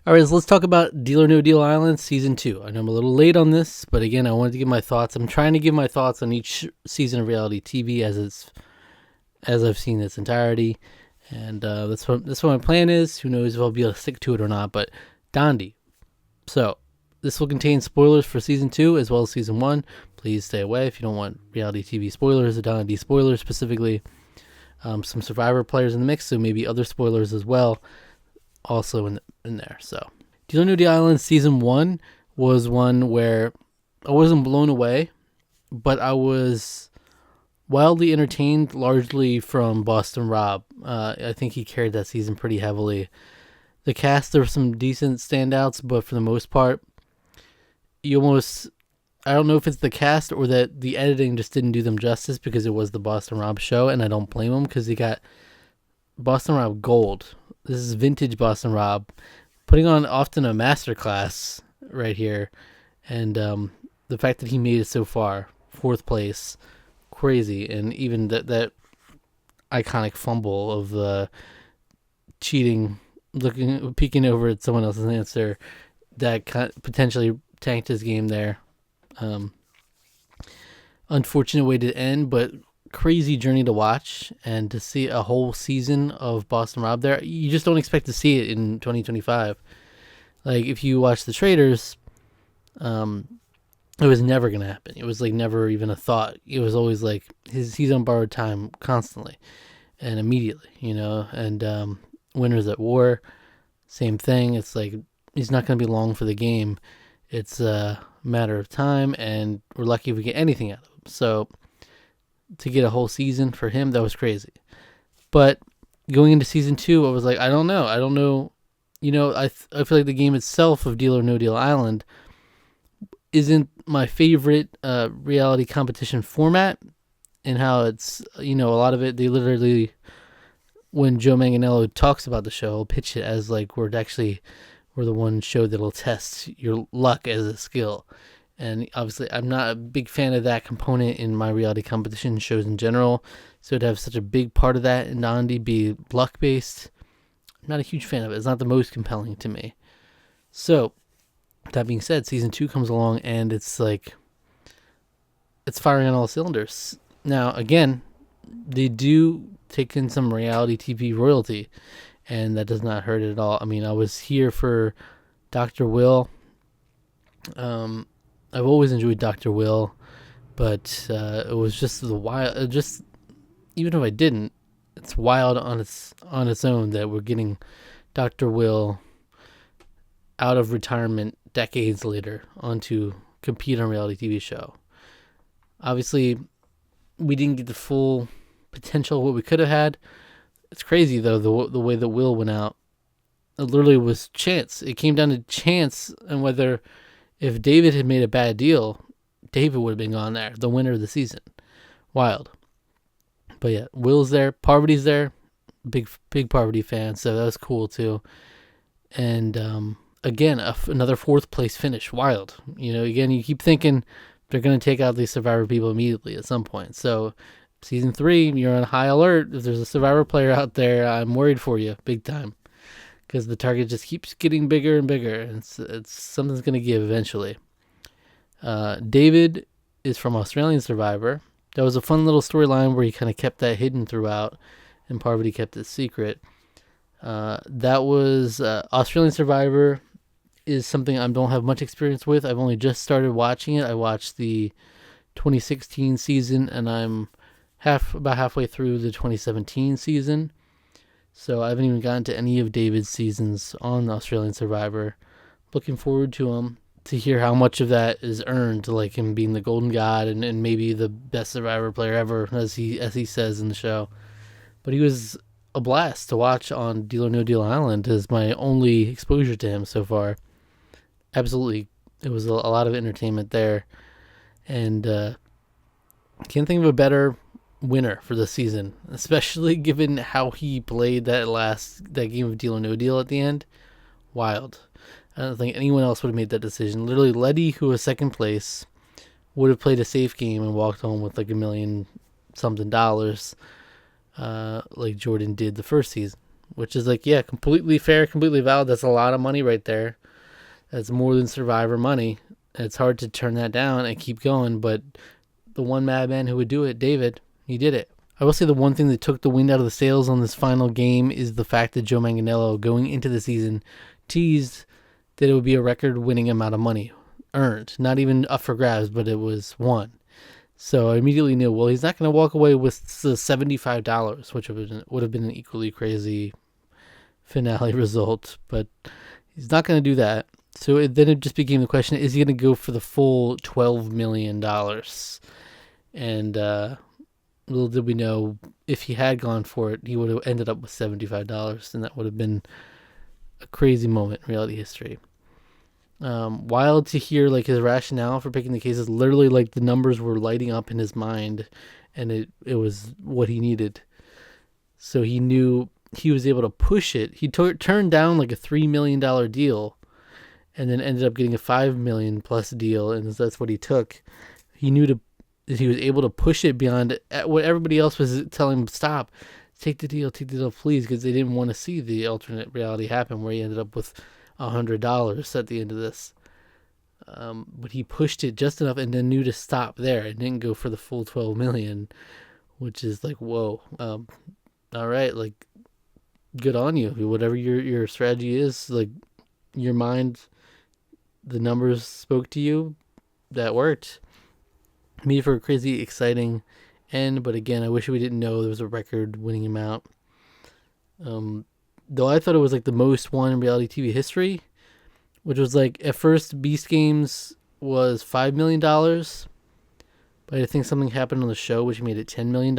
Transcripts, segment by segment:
All right, so let's talk about Deal or No Deal Island Season 2. I know I'm a little late on this, but again, I wanted to give my thoughts. I'm trying to give my thoughts on each season of reality TV as I've seen its entirety, and that's what my plan is. Who knows if I'll be able to stick to it or not, but Dondi. So, this will contain spoilers for Season 2 as well as Season 1. Please stay away if you don't want reality TV spoilers, or Dondi spoilers specifically. Some Survivor players in the mix, so maybe other spoilers as well also in there. So, Deal or No Deal Island Season 1 was one where I wasn't blown away, but I was wildly entertained, largely from Boston Rob. I think he carried that season pretty heavily. The cast, there were some decent standouts, but for the most part, I don't know if it's the cast or that the editing just didn't do them justice because it was the Boston Rob show, and I don't blame him because he got Boston Rob gold. This is vintage Boston Rob, putting on often a masterclass right here, and the fact that he made it so far, fourth place, crazy, and even that iconic fumble of the cheating, peeking over at someone else's answer, that potentially tanked his game there. Unfortunate way to end, but crazy journey to watch, and to see a whole season of Boston Rob there. You just don't expect to see it in 2025. Like, if you watch The Traders, it was never going to happen. It was like never even a thought. It was always like he's on borrowed time constantly and immediately, and Winners at War, same thing. It's like he's not going to be long for the game. It's a matter of time, and we're lucky if we get anything out of him. So to get a whole season for him, that was crazy. But going into Season 2, I was like, I don't know. I feel like the game itself of Deal or No Deal Island isn't my favorite reality competition format, and how it's, a lot of it, they literally, when Joe Manganiello talks about the show, he'll pitch it as like we're the one show that'll test your luck as a skill. And obviously, I'm not a big fan of that component in my reality competition shows in general. So to have such a big part of that in Dondi be luck based, I'm not a huge fan of it. It's not the most compelling to me. So that being said, Season 2 comes along, and it's like it's firing on all cylinders. Now, again, they do take in some reality TV royalty, and that does not hurt it at all. I mean, I was here for Dr. Will. I've always enjoyed Dr. Will, but it was just the wild. Just even if I didn't, it's wild on its own that we're getting Dr. Will out of retirement decades later onto compete on a reality TV show. Obviously, we didn't get the full potential of what we could have had. It's crazy though the way that Will went out. It literally was chance. It came down to chance, and whether if David had made a bad deal, David would have been gone there, the winner of the season. Wild. But yeah, Will's there, Parvati's there, big Parvati fan, so that was cool too. And again, another fourth place finish. Wild. Again, you keep thinking they're going to take out these Survivor people immediately at some point. So Season 3, you're on high alert. If there's a Survivor player out there, I'm worried for you big time, because the target just keeps getting bigger and bigger, and it's something's going to give eventually. David is from Australian Survivor. That was a fun little storyline where he kind of kept that hidden throughout, and Parvati kept it secret. That was Australian Survivor is something I don't have much experience with. I've only just started watching it. I watched the 2016 season, and I'm about halfway through the 2017 season. So I haven't even gotten to any of David's seasons on Australian Survivor. Looking forward to him, to hear how much of that is earned, like him being the golden god and maybe the best Survivor player ever, as he says in the show. But he was a blast to watch on Deal or No Deal Island, is my only exposure to him so far. Absolutely, it was a lot of entertainment there, and can't think of a better winner for the season, especially given how he played that game of Deal or No Deal at the end. Wild. I don't think anyone else would have made that decision. Literally, Letty, who was second place, would have played a safe game and walked home with like $1 million something, like Jordan did the first season. which is like, yeah, completely fair, completely valid. That's a lot of money right there. That's more than Survivor money. It's hard to turn that down and keep going, but the one madman who would do it, David, he did it. I will say the one thing that took the wind out of the sails on this final game is the fact that Joe Manganiello, going into the season, teased that it would be a record-winning amount of money earned. Not even up for grabs, but it was won. So I immediately knew, well, he's not going to walk away with the $75, which would have been an equally crazy finale result, but he's not going to do that. So then it just became the question, is he going to go for the full $12 million? And little did we know, if he had gone for it, he would have ended up with $75, and that would have been a crazy moment in reality history. Wild to hear like his rationale for picking the cases. Literally, like the numbers were lighting up in his mind, and it was what he needed. So he knew he was able to push it. He turned down like a $3 million deal, and then ended up getting a $5 million plus deal, and that's what he took. He knew that he was able to push it beyond what everybody else was telling him. Stop, take the deal, please, because they didn't want to see the alternate reality happen where he ended up with $100 at the end of this. But he pushed it just enough and then knew to stop there and didn't go for the full 12 million, which is like, whoa. All right, like, good on you. Whatever your strategy is, like, your mind, the numbers spoke to you, that worked. Me for a crazy exciting end, but again, I wish we didn't know there was a record winning amount. Though I thought it was like the most won in reality TV history, which was like, at first Beast Games was $5 million, but I think something happened on the show which made it $10 million.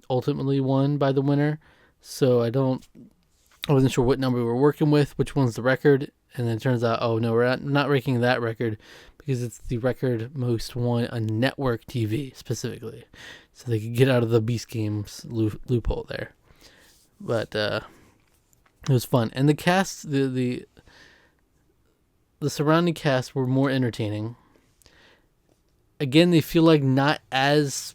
Ultimately won by the winner. So I wasn't sure what number we were working with, which one's the record, and then it turns out, oh no, we're not breaking that record because it's the record most won on network TV specifically. So they could get out of the Beast Games loophole there. But it was fun, and the cast, the surrounding cast were more entertaining. Again, they feel like not as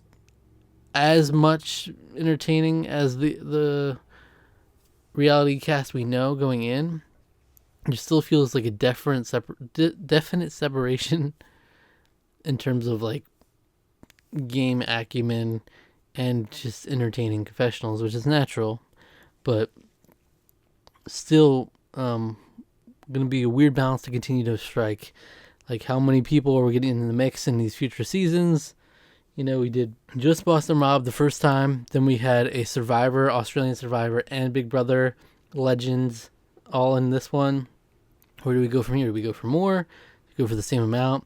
much entertaining as the reality cast we know going in. It still feels like a definite separation in terms of like game acumen and just entertaining confessionals, which is natural. But still going to be a weird balance to continue to strike. Like, how many people are we getting in the mix in these future seasons? You know, we did just Boston Rob the first time. Then we had a Survivor, Australian Survivor, and Big Brother Legends all in this one. Where do we go from here? Do we go for more? Do we go for the same amount?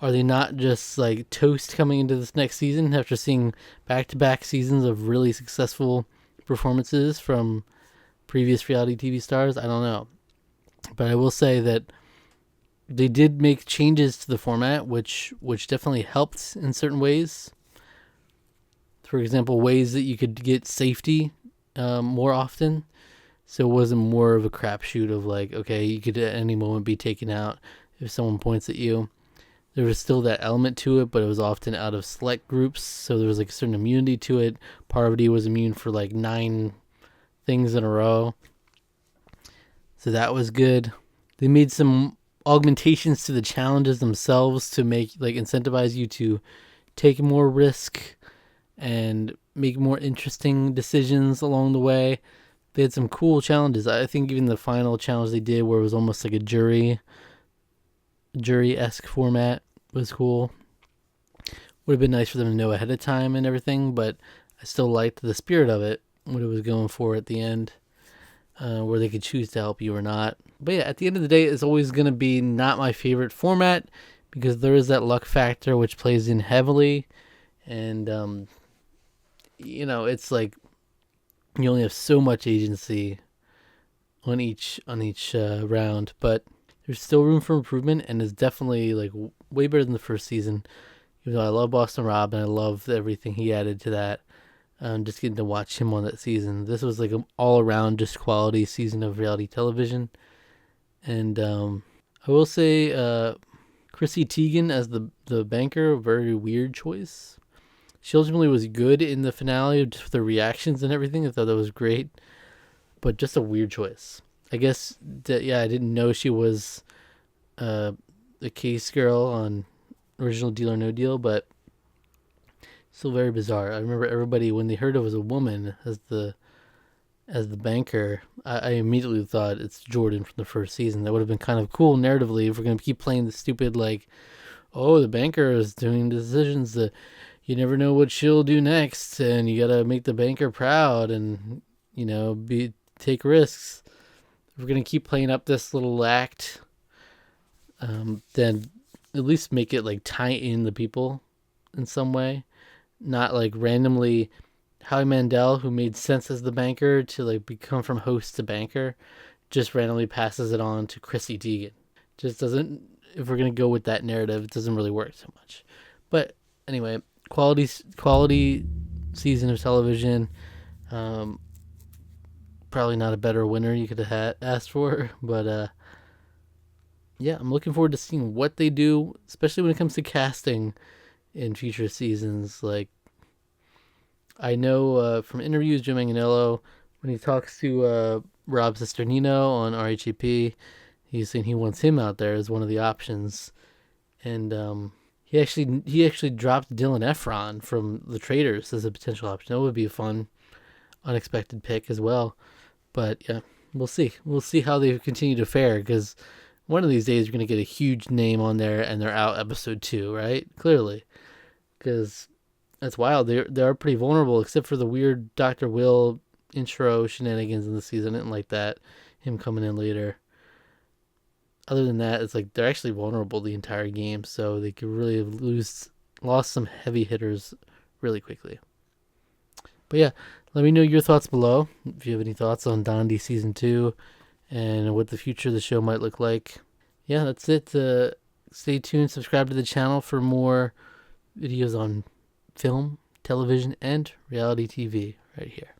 Are they not just like toast coming into this next season after seeing back-to-back seasons of really successful performances from previous reality TV stars? I don't know. But I will say that they did make changes to the format, which definitely helped in certain ways. For example, ways that you could get safety more often. So it wasn't more of a crapshoot of like, okay, you could at any moment be taken out if someone points at you. There was still that element to it, but it was often out of select groups. So there was like a certain immunity to it. Parvati was immune for like 9 things in a row. So that was good. They made some augmentations to the challenges themselves to make, like, incentivize you to take more risk and make more interesting decisions along the way. They had some cool challenges. I think even the final challenge they did, where it was almost like a jury-esque format, was cool. Would have been nice for them to know ahead of time and everything, but I still liked the spirit of it, what it was going for at the end, where they could choose to help you or not. But yeah, at the end of the day, it's always going to be not my favorite format, because there is that luck factor which plays in heavily, and it's like you only have so much agency on each round, but there's still room for improvement, and it's definitely like way better than the first season. Even though I love Boston Rob and I love everything he added to that, just getting to watch him on that season. This was like an all around just quality season of reality television. And I will say Chrissy Teigen as the banker, very weird choice. She ultimately was good in the finale, just with the reactions and everything. I thought that was great, but just a weird choice. I guess that, yeah, I didn't know she was uh, a case girl on Original Deal or No Deal, but still very bizarre. I remember everybody, when they heard it was a woman as the banker, I immediately thought it's Jordan from the first season. That would have been kind of cool narratively if we're gonna keep playing the stupid, like, oh, the banker is doing decisions that you never know what she'll do next, and you gotta make the banker proud, and be take risks. If we're gonna keep playing up this little act, then at least make it like tie in the people in some way, not like randomly Howie Mandel, who made sense as the banker to like become from host to banker, just randomly passes it on to Chrissy Teigen. Just doesn't. If we're gonna go with that narrative, it doesn't really work so much. But anyway, quality season of television. Um, Probably not a better winner you could have asked for, but yeah, I'm looking forward to seeing what they do, especially when it comes to casting in future seasons. Like, I know from interviews, Joe Manganiello, when he talks to Rob Cesternino on RHAP, he's saying he wants him out there as one of the options, and he actually dropped Dylan Efron from The Traitors as a potential option. That would be a fun, unexpected pick as well. But yeah, we'll see. We'll see how they continue to fare, because one of these days you're gonna get a huge name on there, and they're out episode 2, right? Clearly, because that's wild. They are pretty vulnerable, except for the weird Dr. Will intro shenanigans in the season. I didn't like that, him coming in later. Other than that, it's like they're actually vulnerable the entire game, so they could really have lost some heavy hitters really quickly. But yeah, let me know your thoughts below if you have any thoughts on Dondi season 2 and what the future of the show might look like. Yeah, that's it. Stay tuned, subscribe to the channel for more videos on film, television, and reality TV right here.